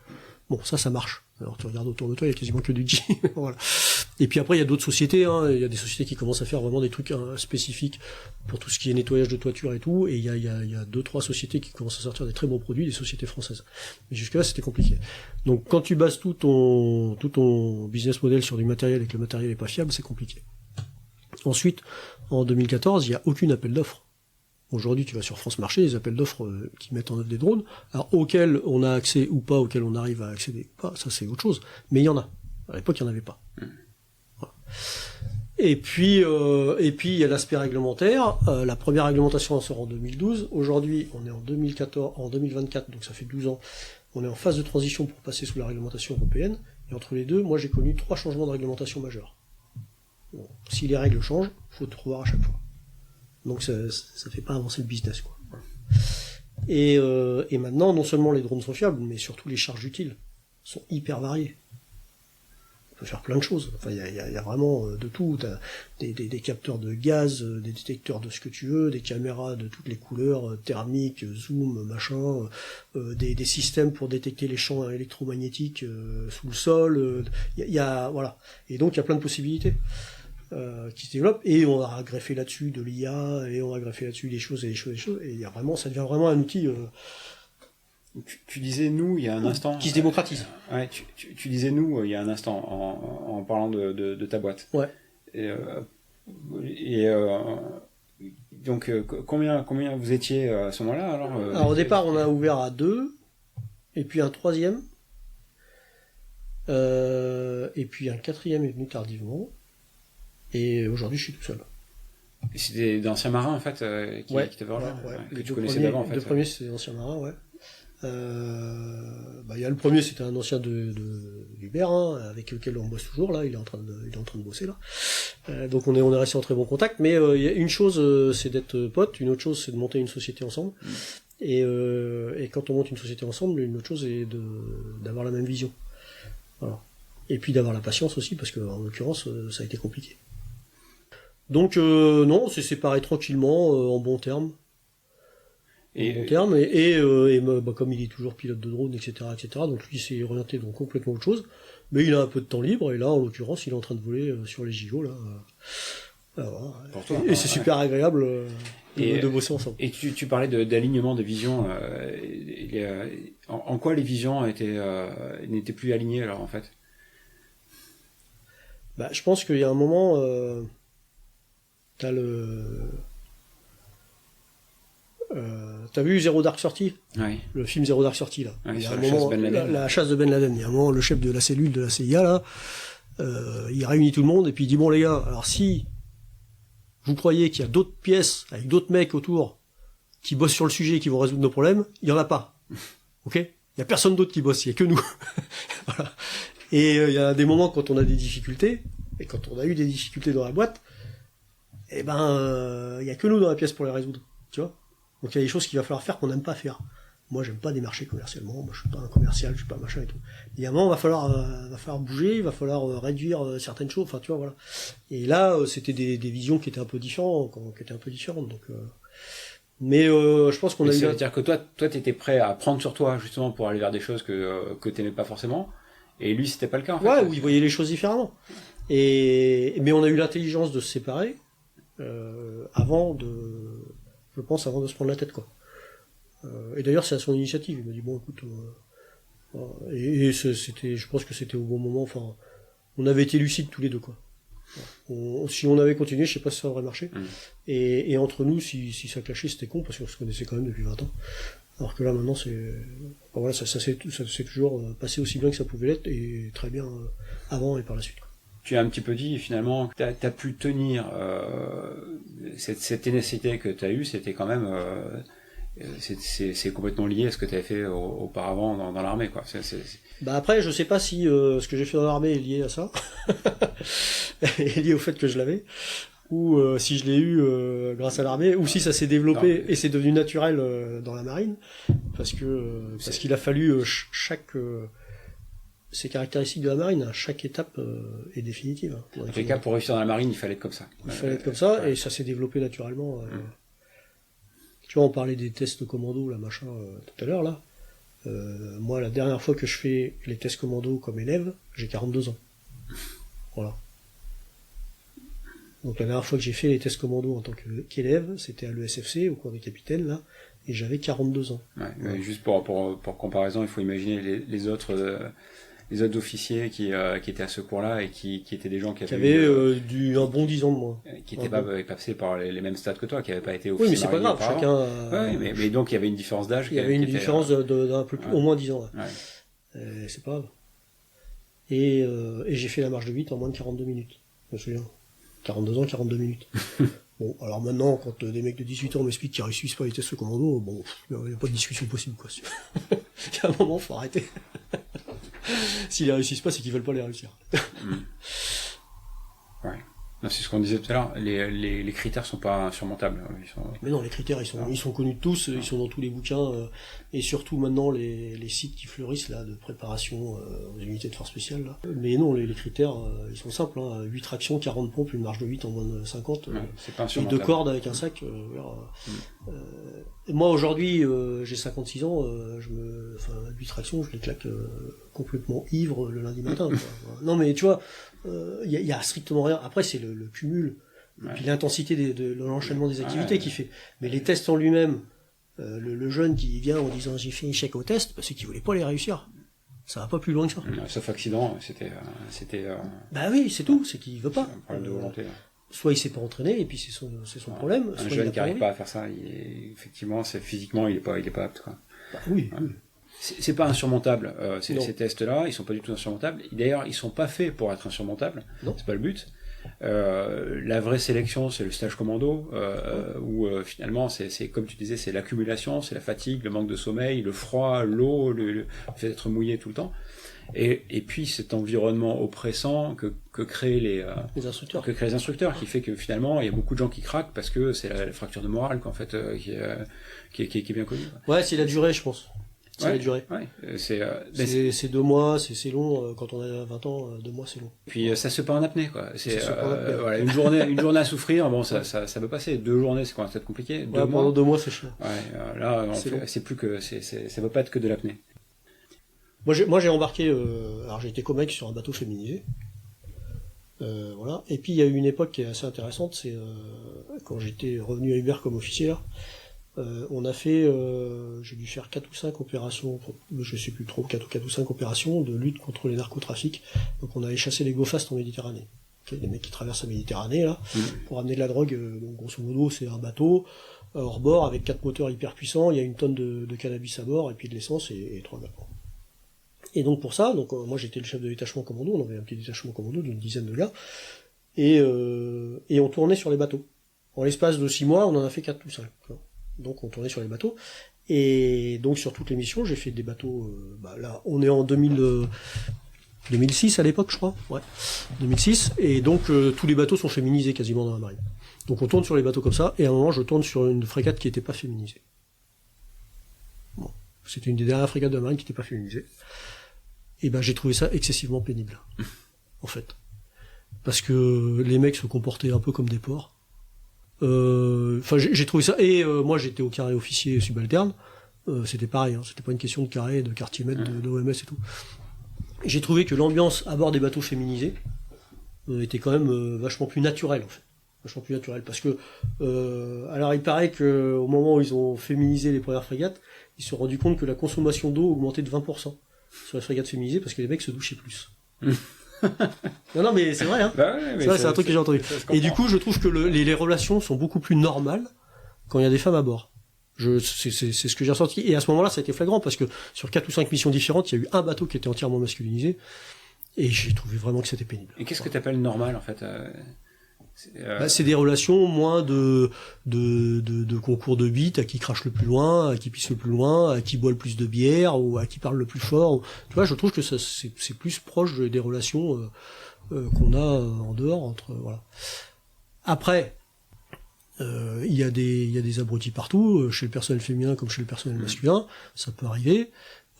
Bon, ça marche. Alors tu regardes autour de toi, il y a quasiment que du G. Voilà. Et puis après, il y a d'autres sociétés, il y a des sociétés qui commencent à faire vraiment des trucs spécifiques pour tout ce qui est nettoyage de toiture et tout, et il y a 2-3 sociétés qui commencent à sortir des très bons produits, des sociétés françaises. Mais jusque-là, c'était compliqué. Donc quand tu bases tout ton business model sur du matériel et que le matériel est pas fiable, c'est compliqué. Ensuite, en 2014, il n'y a aucune appel d'offres. Aujourd'hui, tu vas sur France Marché, les appels d'offres qui mettent en œuvre des drones, alors auxquels on a accès ou pas, auxquels on arrive à accéder ou pas, ça c'est autre chose, mais il y en a. À l'époque, il n'y en avait pas. Voilà. Et puis, il y a l'aspect réglementaire. La première réglementation sort en 2012. Aujourd'hui, on est en 2024, donc ça fait 12 ans. On est en phase de transition pour passer sous la réglementation européenne. Et entre les deux, moi j'ai connu 3 changements de réglementation majeurs. Bon, si les règles changent, il faut tout revoir à chaque fois. Donc ça fait pas avancer le business, quoi. Et maintenant, non seulement les drones sont fiables, mais surtout les charges utiles sont hyper variées. On peut faire plein de choses. Enfin, il y a vraiment de tout. T'as des capteurs de gaz, des détecteurs de ce que tu veux, des caméras de toutes les couleurs, thermiques, zoom, machin, des systèmes pour détecter les champs électromagnétiques sous le sol. Voilà. Et donc il y a plein de possibilités qui se développent, et on va greffer là-dessus de l'IA, et on va greffer là-dessus des choses, et ça devient vraiment un outil tu disais nous il y a un instant qui se démocratise. Ouais, tu disais nous il y a un instant en parlant de ta boîte. Ouais. Donc combien vous étiez à ce moment-là alors au départ on a ouvert à 2, et puis un 3e, et puis un 4e est venu tardivement. Et aujourd'hui, je suis tout seul. Et c'était d'anciens marins, en fait, qui t'avaient rejoint, que tu connaissais d'avant, en fait. Le premier, c'était d'anciens marins, ouais. Il y a le premier, c'était un ancien d'Uber, avec lequel on bosse toujours, là. Il est en train de bosser, là. Donc on est resté en très bon contact. Mais il y a une chose, c'est d'être pote. Une autre chose, c'est de monter une société ensemble. Et quand on monte une société ensemble, une autre chose est d'avoir la même vision. Voilà. Et puis d'avoir la patience aussi, parce que en l'occurrence, ça a été compliqué. Donc non, on s'est séparés tranquillement, en bons termes. Comme il est toujours pilote de drone, etc., donc lui il s'est orienté dans complètement autre chose. Mais il a un peu de temps libre, et là en l'occurrence il est en train de voler sur les JO là. Voilà. Et c'est super agréable de bosser ensemble. Et tu parlais d'alignement de vision. En quoi les visions n'étaient plus alignées alors en fait? Je pense qu'il y a un moment, t'as vu Zero Dark Sortie? Oui. Le film Zero Dark Sortie, là. Oui, il y a un moment, la chasse de Ben Laden. Il y a un moment, le chef de la cellule de la CIA, là, il réunit tout le monde, et puis il dit, bon les gars, alors si vous croyez qu'il y a d'autres pièces, avec d'autres mecs autour, qui bossent sur le sujet et qui vont résoudre nos problèmes, il y en a pas. Ok? Il y a personne d'autre qui bosse, il y a que nous. Voilà. Et il y a des moments quand on a des difficultés, et quand on a eu des difficultés dans la boîte, il y a que nous dans la pièce pour les résoudre, tu vois. Donc il y a des choses qu'il va falloir faire qu'on n'aime pas faire. Moi j'aime pas démarcher commercialement, moi je suis pas un commercial, je suis pas machin et tout. Il y a un moment va falloir bouger, il va falloir réduire certaines choses, enfin tu vois, voilà. Et là c'était des visions qui étaient un peu différentes, donc mais je pense qu'on a eu... Ça veut dire que toi t'étais prêt à prendre sur toi justement pour aller vers des choses que t'aimais pas forcément. Et lui, c'était pas le cas, en fait. Ouais, où il voyait les choses différemment. Mais on a eu l'intelligence de se séparer, avant de se prendre la tête, quoi. Et d'ailleurs, c'est à son initiative. Il m'a dit, bon, écoute, je pense que c'était au bon moment, enfin, on avait été lucides tous les deux, quoi. Si on avait continué, je sais pas si ça aurait marché. Et entre nous, si ça clashait, c'était con, parce qu'on se connaissait quand même depuis 20 ans. Alors que là, maintenant, ça s'est toujours passé aussi bien que ça pouvait l'être, et très bien avant et par la suite. tu as un petit peu dit finalement que t'as pu tenir cette ténacité que t'as eue, c'était quand même c'est complètement lié à ce que tu avais fait auparavant dans l'armée, quoi. Bah après, je sais pas si ce que j'ai fait dans l'armée est lié à ça, est lié au fait que je l'avais, ou si je l'ai eu grâce à l'armée, ou si ça s'est développé et c'est devenu naturel dans la marine, parce qu'il a fallu ces caractéristiques de la marine, chaque étape est définitive. En tout cas, pour réussir dans la marine, il fallait être comme ça. Il fallait être comme ça, et ça s'est développé naturellement. Tu vois, on parlait des tests commando, là, machin, tout à l'heure, là. Moi, la dernière fois que je fais les tests commando comme élève, j'ai 42 ans. Voilà. Donc la dernière fois que j'ai fait les tests commando en tant qu'élève, c'était à l'ESFC, au cours des capitaines, là, et j'avais 42 ans. Ouais. Juste pour comparaison, il faut imaginer les autres officiers qui étaient à ce cours-là et qui étaient des gens qui avaient un bon 10 ans de moins. Qui n'étaient pas passés par les mêmes stades que toi, qui n'avaient pas été officiers. Oui, mais c'est pas grave, chacun... mais donc il y avait une différence d'âge. Il y avait une différence d'un peu plus, au moins 10 ans. Ouais. C'est pas grave. Et j'ai fait la marche de 8 en moins de 42 minutes. Je me souviens. 42 ans, 42 minutes. Bon, alors maintenant, quand des mecs de 18 ans m'expliquent qu'ils réussissent pas les tests commando, bon, il n'y a pas de discussion possible, quoi. Il y a un moment, faut arrêter. S'ils les réussissent pas, c'est qu'ils veulent pas les réussir. Ouais. Non, c'est ce qu'on disait tout à l'heure, les critères sont pas insurmontables. Mais non, les critères, ils sont connus de tous, ils sont dans tous les bouquins, et surtout maintenant les sites qui fleurissent là de préparation aux unités de force spéciale là. Mais non, les critères, ils sont simples, hein. 8 tractions, 40 pompes, une marche de 8 en moins de 50, c'est pas et 2 cordes avec un sac. Moi aujourd'hui, j'ai 56 ans, 8 tractions, je les claque complètement ivre le lundi matin. Quoi. Non mais tu vois, y a strictement rien. Après c'est le cumul, et puis l'intensité de l'enchaînement des activités qui fait. Mais les tests en lui-même, le jeune qui vient en disant j'ai fait échec au test, c'est qu'il voulait pas les réussir. Ça va pas plus loin que ça. Sauf accident, c'était. Bah oui, c'est tout, c'est qu'il veut pas. Un problème de volonté. Soit il s'est pas entraîné et puis c'est son problème. Un jeune qui n'arrive pas à faire ça, effectivement, physiquement il est pas apte, quoi. Bah, oui. C'est pas insurmontable. Ces tests-là, ils sont pas du tout insurmontables. D'ailleurs, ils sont pas faits pour être insurmontables. Non. C'est pas le but. La vraie sélection, c'est le stage commando, où finalement, c'est comme tu disais, c'est l'accumulation, c'est la fatigue, le manque de sommeil, le froid, l'eau, le fait d'être mouillé tout le temps. Et puis cet environnement oppressant que créent les instructeurs, qui fait que finalement il y a beaucoup de gens qui craquent parce que c'est la fracture de morale qu'en fait qui est bien connue. Ouais, c'est la durée, je pense. La durée. Ouais. C'est 2 mois, c'est long quand on a 20 ans. 2 mois, c'est long. Puis ça se passe en apnée, quoi. Voilà, une journée à souffrir, bon, ça peut passer. 2 journées, c'est quand même peut-être compliqué. Pendant 2 mois, c'est chiant. Ouais, là, c'est plus que ça peut pas être que de l'apnée. Moi j'ai embarqué, alors j'ai été commec sur un bateau féminisé, voilà. Et puis il y a eu une époque qui est assez intéressante, c'est quand j'étais revenu à Hubert comme officier là, on a fait, j'ai dû faire 4 ou 5 opérations, je sais plus trop, 4 ou 5 opérations de lutte contre les narcotrafics. Donc on allait chasser les go-fast en Méditerranée. Les mecs qui traversent la Méditerranée là, pour amener de la drogue, donc grosso modo c'est un bateau hors bord avec 4 moteurs hyper puissants, il y a une tonne de cannabis à bord et puis de l'essence et 3 gars. Et donc pour ça, moi j'étais le chef de détachement commando, on avait un petit détachement commando d'une dizaine de gars, et on tournait sur les bateaux. En l'espace de 6 mois, on en a fait 4 ou 5. Donc on tournait sur les bateaux, et donc sur toutes les missions, j'ai fait des bateaux, là on est en 2006 à l'époque je crois, 2006, et donc tous les bateaux sont féminisés quasiment dans la marine. Donc on tourne sur les bateaux comme ça, et à un moment je tourne sur une frégate qui n'était pas féminisée. Bon. C'était une des dernières frégates de la marine qui n'était pas féminisée. Et j'ai trouvé ça excessivement pénible, en fait. Parce que les mecs se comportaient un peu comme des porcs. J'ai trouvé ça, et moi j'étais au carré officier subalterne, c'était pareil, hein, c'était pas une question de carré, de quartier maître, d'OMS et tout. J'ai trouvé que l'ambiance à bord des bateaux féminisés était quand même vachement plus naturelle, en fait. Vachement plus naturelle, parce que alors il paraît que au moment où ils ont féminisé les premières frégates, ils se sont rendus compte que la consommation d'eau augmentait de 20% sur les frégates féminisées parce que les mecs se douchaient plus. Non mais c'est vrai, hein. C'est un truc que j'ai entendu. Et du coup, je trouve que les relations sont beaucoup plus normales quand il y a des femmes à bord. C'est ce que j'ai ressenti. Et à ce moment-là, ça a été flagrant parce que sur 4 ou 5 missions différentes, il y a eu un bateau qui était entièrement masculinisé. Et j'ai trouvé vraiment que c'était pénible. Et qu'est-ce que tu appelles normal, en fait c'est des relations moins de concours de bites, à qui crache le plus loin, à qui pisse le plus loin, à qui boit le plus de bière, ou à qui parle le plus fort. Tu vois, je trouve que ça, c'est plus proche des relations qu'on a en dehors. Voilà. Après, il y a des abrutis partout, chez le personnel féminin comme chez le personnel masculin, ça peut arriver.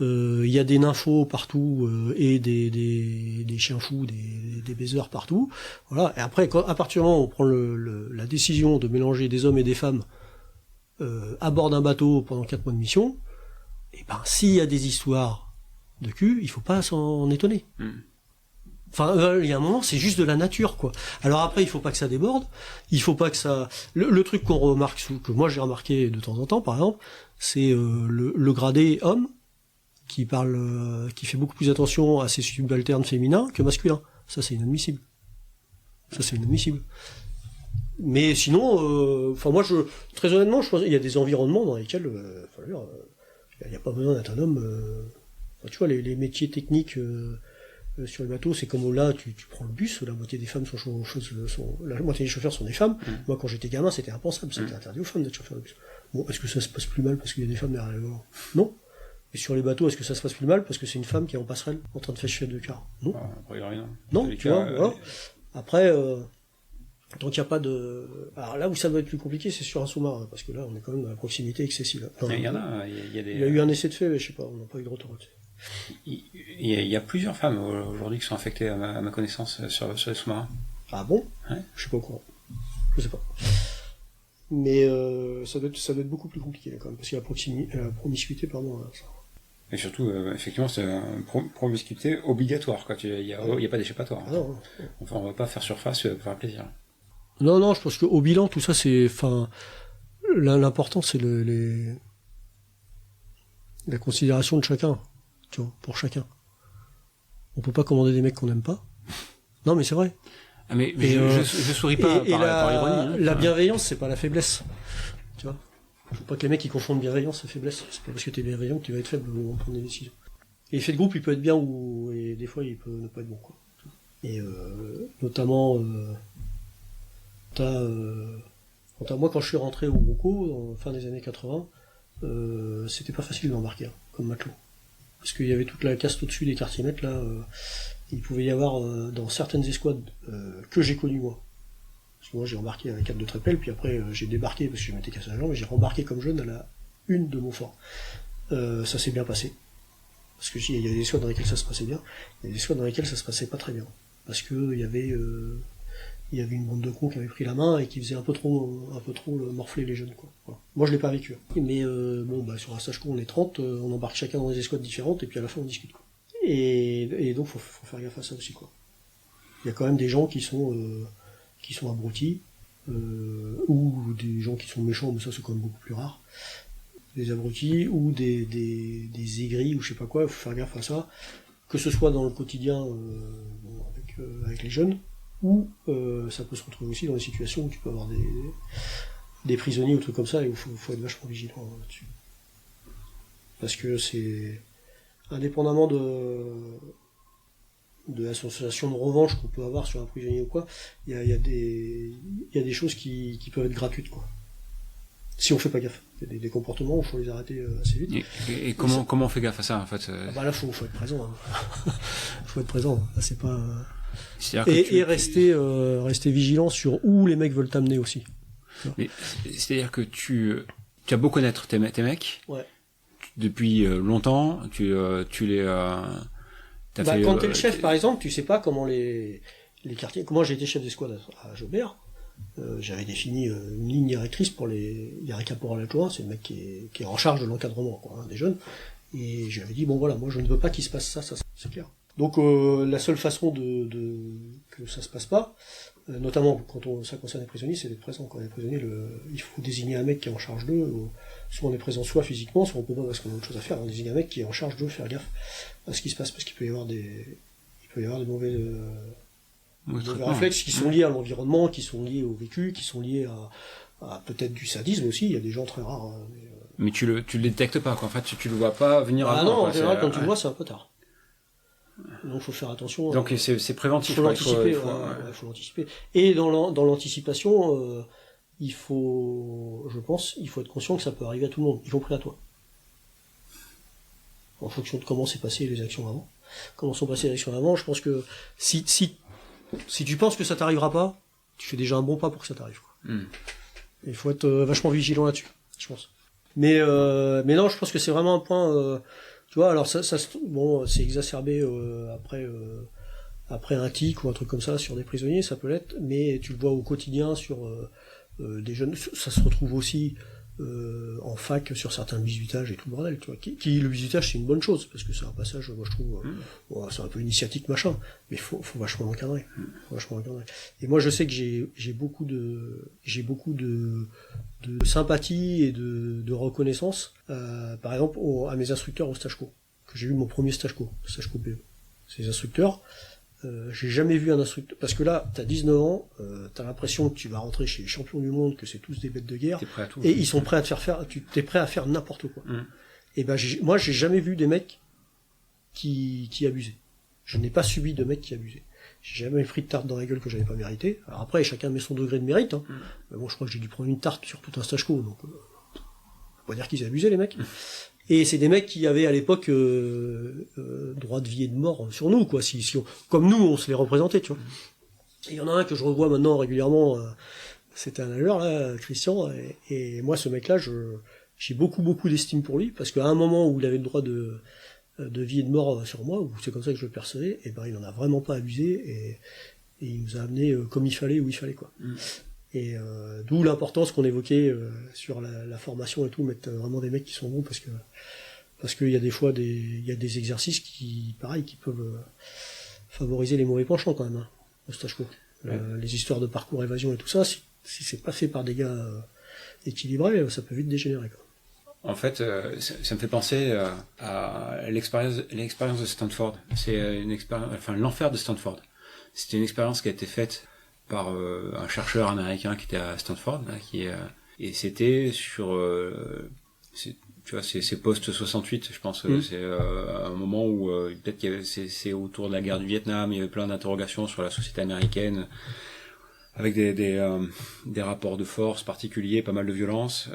Il y a des nymphos partout et des chiens fous, des baiseurs partout. Voilà. Et après, à partir du moment où on prend la décision de mélanger des hommes et des femmes à bord d'un bateau pendant 4 mois de mission, et ben s'il y a des histoires de cul, il faut pas s'en étonner. Enfin, il y a un moment, c'est juste de la nature, quoi. Alors après, il faut pas que ça déborde. Il faut pas que ça. Le truc qu'on remarque, que moi j'ai remarqué de temps en temps, par exemple, c'est le gradé homme qui fait beaucoup plus attention à ses subalternes féminins que masculins. Ça, c'est inadmissible. Mais sinon, moi, très honnêtement, je pense qu'il y a des environnements dans lesquels, il n'y a pas besoin d'être un homme. Tu vois, les métiers techniques sur le bateau, c'est comme là, tu prends le bus, la moitié des femmes la moitié des chauffeurs sont des femmes. Moi, quand j'étais gamin, c'était impensable, c'était interdit aux femmes d'être chauffeur de bus. Bon, est-ce que ça se passe plus mal parce qu'il y a des femmes derrière le volant ? Non. Et sur les bateaux, est-ce que ça se passe plus mal parce que c'est une femme qui est en passerelle en train de faire chef de car ? Non. Non, tu vois, voilà. Après, tant qu'il n'y a pas de... Alors là où ça doit être plus compliqué, c'est sur un sous-marin, parce que là, on est quand même à la proximité excessive. Il y a eu un essai de fait, mais je sais pas, on n'a pas eu de retour. Il y a plusieurs femmes aujourd'hui qui sont affectées, à ma connaissance, sur les sous-marins. Ah bon ? Ouais. Je suis pas au courant. Je sais pas. Mais ça doit être beaucoup plus compliqué quand même, parce qu'il y a la promiscuité, pardon. Ça. Et surtout, effectivement, c'est une promiscuité obligatoire, quoi. Il y a pas d'échappatoire. Ah non. Enfin, on va pas faire surface pour faire plaisir. Non, je pense qu'au bilan, tout ça, c'est, l'important, c'est la considération de chacun, tu vois, pour chacun. On peut pas commander des mecs qu'on n'aime pas. Non, mais c'est vrai. Ah, mais je souris pas par ironie. La bienveillance, c'est pas la faiblesse. Tu vois. Faut pas que les mecs ils confondent bienveillance et faiblesse. C'est pas parce que t'es bienveillant que tu vas être faible au moment de prendre des décisions. Et l'effet de groupe, il peut être bien et des fois il peut ne pas être bon, quoi. Et notamment, moi quand je suis rentré au Broco, en fin des années 80, c'était pas facile d'embarquer comme matelot. Parce qu'il y avait toute la caste au-dessus des quartiers-maîtres, là, il pouvait y avoir dans certaines escouades que j'ai connues moi. Parce que moi j'ai embarqué avec 4 de Trépel, puis après j'ai débarqué parce que je m'étais cassé la jambe, et j'ai rembarqué comme jeune à la 1 de Montfort. Ça s'est bien passé. Parce que il y a des escouades dans lesquelles ça se passait bien, il y a des escouades dans lesquelles ça se passait pas très bien. Parce que il y avait une bande de cons qui avait pris la main et qui faisait un peu trop morfler les jeunes, quoi. Voilà. Moi je l'ai pas vécu. Mais sur un stage co on est 30, on embarque chacun dans des escouades différentes et puis à la fin on discute, quoi. Et donc faut faire gaffe à ça aussi, quoi. Il y a quand même des gens qui sont abrutis, ou des gens qui sont méchants, mais ça c'est quand même beaucoup plus rare. Des abrutis ou des aigris ou je sais pas quoi, il faut faire gaffe à ça, que ce soit dans le quotidien avec les jeunes, ou ça peut se retrouver aussi dans des situations où tu peux avoir des prisonniers ou trucs comme ça, et où faut être vachement vigilant là-dessus. Parce que c'est indépendamment de l'association de revanche qu'on peut avoir sur un prisonnier ou quoi, il y a des choses qui peuvent être gratuites, quoi. Si on fait pas gaffe. Il y a des comportements où il faut les arrêter assez vite. Et comment on fait gaffe à ça, en fait là, faut être présent. Hein. Faut être présent. Là, c'est pas... Et rester vigilant sur où les mecs veulent t'amener aussi. Mais, c'est-à-dire que tu as beau connaître tes mecs. Ouais. Depuis longtemps, tu les... quand t'es le chef, par exemple, tu sais pas comment les quartiers... Comment j'ai été chef d'escouade à Jaubert, j'avais défini une ligne directrice pour il y a un caporal adjoint, c'est le mec qui est en charge de l'encadrement, quoi, hein, des jeunes, et j'avais dit, bon voilà, moi je ne veux pas qu'il se passe ça, c'est clair. Donc la seule façon que ça se passe pas, notamment quand ça concerne les prisonniers, c'est d'être présent. Quand on est prisonnier, il faut désigner un mec qui est en charge d'eux, soit on est présent soit physiquement, soit on peut pas parce qu'on a autre chose à faire, on désigne un mec qui est en charge d'eux, faire gaffe à ce qui se passe, parce qu'il peut y avoir des mauvais réflexes qui sont liés à l'environnement, qui sont liés au vécu, qui sont liés à peut-être du sadisme aussi. Il y a des gens très rares. Hein, mais tu le détectes pas, quoi. En fait, tu le vois pas venir. Ah non, en général, quand tu le vois, c'est un peu tard. Donc faut faire attention. Donc c'est préventif. Faut l'anticiper. Faut l'anticiper. Et dans l'anticipation, je pense, il faut être conscient que ça peut arriver à tout le monde, y compris à toi. En fonction de comment s'est passé les actions avant. Comment sont passées les actions avant, je pense que si tu penses que ça t'arrivera pas, tu fais déjà un bon pas pour que ça t'arrive, quoi. Il faut être vachement vigilant là-dessus, je pense. Mais non, je pense que c'est vraiment un point, tu vois, alors ça c'est exacerbé après un tic ou un truc comme ça sur des prisonniers, ça peut l'être, mais tu le vois au quotidien sur des jeunes, ça se retrouve aussi en fac sur certains bisuitages et tout le bordel, tu vois. Le bisutage c'est une bonne chose parce que c'est un passage, moi je trouve, c'est un peu initiatique machin, mais faut vachement l'encadrer. Et moi je sais que j'ai beaucoup de sympathie et de reconnaissance, par exemple à mes instructeurs au stage co, que j'ai eu mon premier stage co PE. Ces instructeurs, j'ai jamais vu un instructeur, parce que là, t'as 19 ans, t'as l'impression que tu vas rentrer chez les champions du monde, que c'est tous des bêtes de guerre, et ils sont prêts à te faire t'es prêt à faire n'importe quoi. Et ben, moi, j'ai jamais vu des mecs qui abusaient. Je n'ai pas subi de mecs qui abusaient. J'ai jamais pris de tarte dans la gueule que j'avais pas mérité. Alors après, chacun met son degré de mérite, hein. Mais bon, je crois que j'ai dû prendre une tarte sur tout un stage co, donc, faut pas dire qu'ils abusaient, les mecs. Et c'est des mecs qui avaient à l'époque droit de vie et de mort sur nous, quoi. Comme nous, on se les représentait, tu vois. Et il y en a un que je revois maintenant régulièrement, c'était un nageur, là, Christian, et moi, ce mec-là, j'ai beaucoup d'estime pour lui, parce qu'à un moment où il avait le droit de vie et de mort sur moi, ou c'est comme ça que je le percevais, et ben il en a vraiment pas abusé, et il nous a amené comme il fallait, où il fallait, quoi. Et d'où l'importance qu'on évoquait sur la formation et tout, mettre vraiment des mecs qui sont bons, parce qu'il y a des fois il y a des exercices qui peuvent favoriser les mauvais penchants quand même, hein, au stage co. Les histoires de parcours évasion et tout ça, si c'est pas fait par des gars équilibrés, ça peut vite dégénérer, quoi. En fait, ça me fait penser à l'expérience de Stanford. C'est une expérience, enfin l'enfer de Stanford. C'était une expérience qui a été faite par un chercheur américain qui était à Stanford, là, et c'était sur tu vois, c'est post-68, je pense. C'est un moment où peut-être c'est autour de la guerre du Vietnam, il y avait plein d'interrogations sur la société américaine, avec des rapports de force particuliers, pas mal de violence,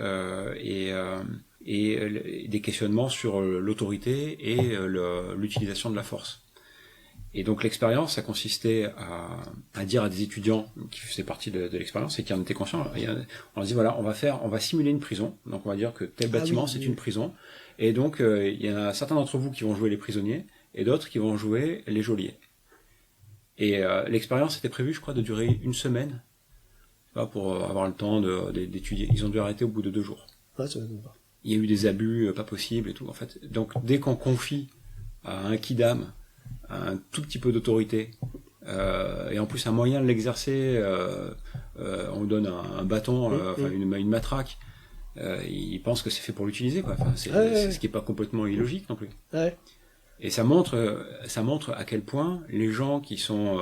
et des questionnements sur l'autorité et l'utilisation de la force. Et donc l'expérience, ça consistait à dire à des étudiants qui faisaient partie de l'expérience et qui en étaient conscients, on leur dit voilà, on va simuler une prison, donc on va dire que tel bâtiment c'est une prison, et donc il y en a certains d'entre vous qui vont jouer les prisonniers et d'autres qui vont jouer les geôliers. Et l'expérience était prévue, je crois, de durer 1 semaine, pour avoir le temps d'étudier. Ils ont dû arrêter au bout de 2 jours. Ouais, ça m'étonne pas. Il y a eu des abus pas possibles et tout, en fait. Donc dès qu'on confie à un kidam un tout petit peu d'autorité, et en plus un moyen de l'exercer, on lui donne un bâton, une matraque, il pense que c'est fait pour l'utiliser, quoi. Enfin, c'est ce qui est pas complètement illogique non plus. Ouais. Et ça montre à quel point les gens qui sont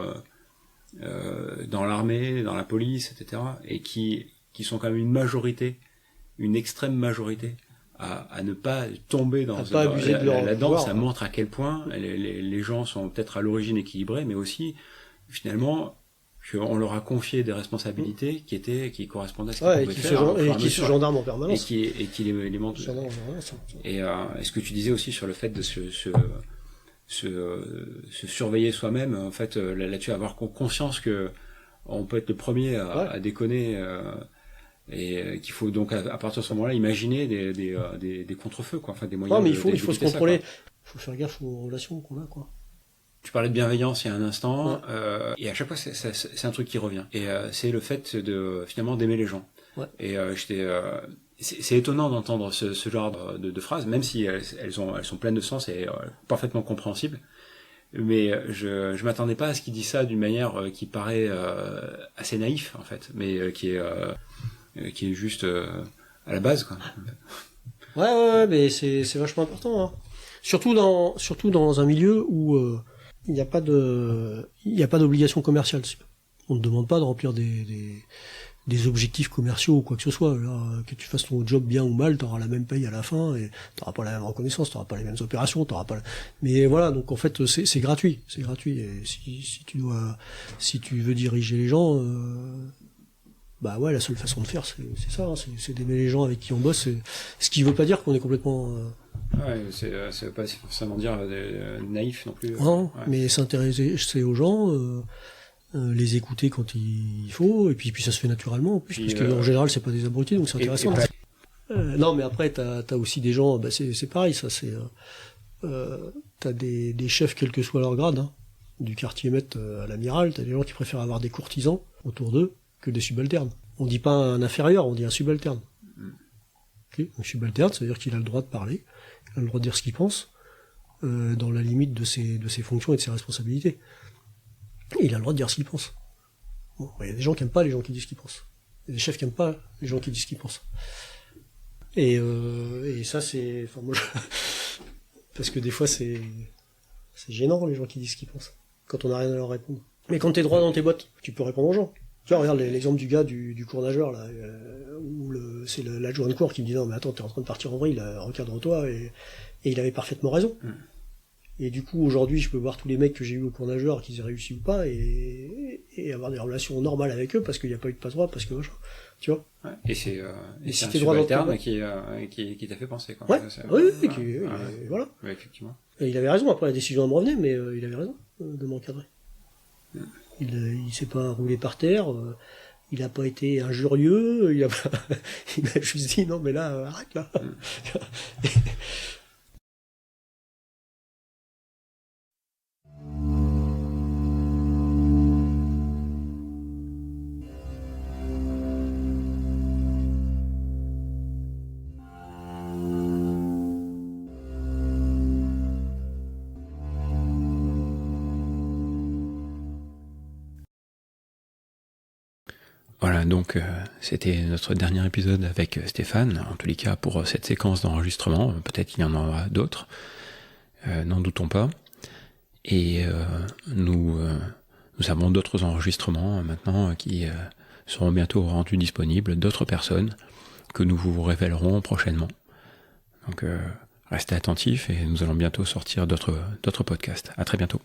dans l'armée, dans la police, etc., et qui sont quand même une majorité, une extrême majorité, à ne pas tomber dans là-dedans, ça montre à quel point les gens sont peut-être à l'origine équilibrés, mais aussi finalement qu'on leur a confié des responsabilités qui correspondaient à ce qu'ils pouvaient faire, et qui se gendarment en permanence, et qui les montrent. Et ce que tu disais aussi sur le fait de se surveiller soi-même, en fait, là-dessus, avoir conscience que on peut être le premier à déconner, et qu'il faut donc à partir de ce moment-là imaginer des contre-feux, quoi, enfin des moyens. Non, mais il faut se contrôler. Il faut faire gaffe aux relations qu'on a, quoi. Tu parlais de bienveillance il y a un instant, et à chaque fois c'est un truc qui revient. Et c'est le fait finalement d'aimer les gens. Ouais. Et c'est étonnant d'entendre ce genre de phrases, même si elles sont pleines de sens et parfaitement compréhensibles. Mais je m'attendais pas à ce qu'il dise ça d'une manière qui paraît assez naïf, en fait, mais qui est juste à la base, quoi. Ouais, mais c'est vachement important, hein. Surtout dans un milieu où il n'y a pas d'obligation commerciale. On ne demande pas de remplir des des objectifs commerciaux ou quoi que ce soit. Là, que tu fasses ton job bien ou mal, t'auras la même paye à la fin et t'auras pas la même reconnaissance, t'auras pas les mêmes opérations, mais voilà, donc en fait c'est gratuit. Et si tu veux diriger les gens, bah ouais, la seule façon de faire c'est ça, hein, c'est d'aimer les gens avec qui on bosse. Ce qui veut pas dire qu'on est complètement ouais, c'est pas forcément dire naïf non plus. Non, ouais. Mais s'intéresser aux gens, les écouter quand il faut, et puis ça se fait naturellement en plus, parce qu'en général c'est pas des abrutis, donc c'est intéressant. Non, mais après t'as aussi des gens, bah c'est pareil, ça c'est t'as des chefs quel que soit leur grade, hein, du quartier maître à l'amiral, t'as des gens qui préfèrent avoir des courtisans autour d'eux que des subalternes. On dit pas un inférieur, on dit un subalterne. Okay, un subalterne, ça veut dire qu'il a le droit de parler, il a le droit de dire ce qu'il pense, dans la limite de ses fonctions et de ses responsabilités. Et il a le droit de dire ce qu'il pense. Bon, il y a des gens qui aiment pas les gens qui disent ce qu'ils pensent. Il y a des chefs qui aiment pas les gens qui disent ce qu'ils pensent. Et ça c'est, enfin moi, parce que des fois c'est gênant les gens qui disent ce qu'ils pensent quand on n'a rien à leur répondre. Mais quand t'es droit dans tes bottes, tu peux répondre aux gens. Tu vois, regarde l'exemple du gars du cours nageur là, où c'est l'adjoint de cours qui me dit non mais attends, t'es en train de partir en vrille, recadre-toi, et il avait parfaitement raison. Et du coup aujourd'hui je peux voir tous les mecs que j'ai eu au cours nageur, qu'ils aient réussi ou pas, et avoir des relations normales avec eux parce qu'il n'y a pas eu de passe-droit, parce que machin, tu vois. Ouais. Et c'est si un t'es droit subalterne qui t'a fait penser quoi. Ouais. Oui, voilà. Ouais, effectivement. Et il avait raison, après la décision me revenait, mais il avait raison de m'encadrer. Il s'est pas roulé par terre, il a pas été injurieux, il m'a juste dit non mais là arrête là. Voilà, donc c'était notre dernier épisode avec Stéphane, en tous les cas pour cette séquence d'enregistrement, peut-être qu'il y en aura d'autres, n'en doutons pas. Et nous avons d'autres enregistrements maintenant qui seront bientôt rendus disponibles, d'autres personnes que nous vous révélerons prochainement. Donc restez attentifs et nous allons bientôt sortir d'autres podcasts. À très bientôt.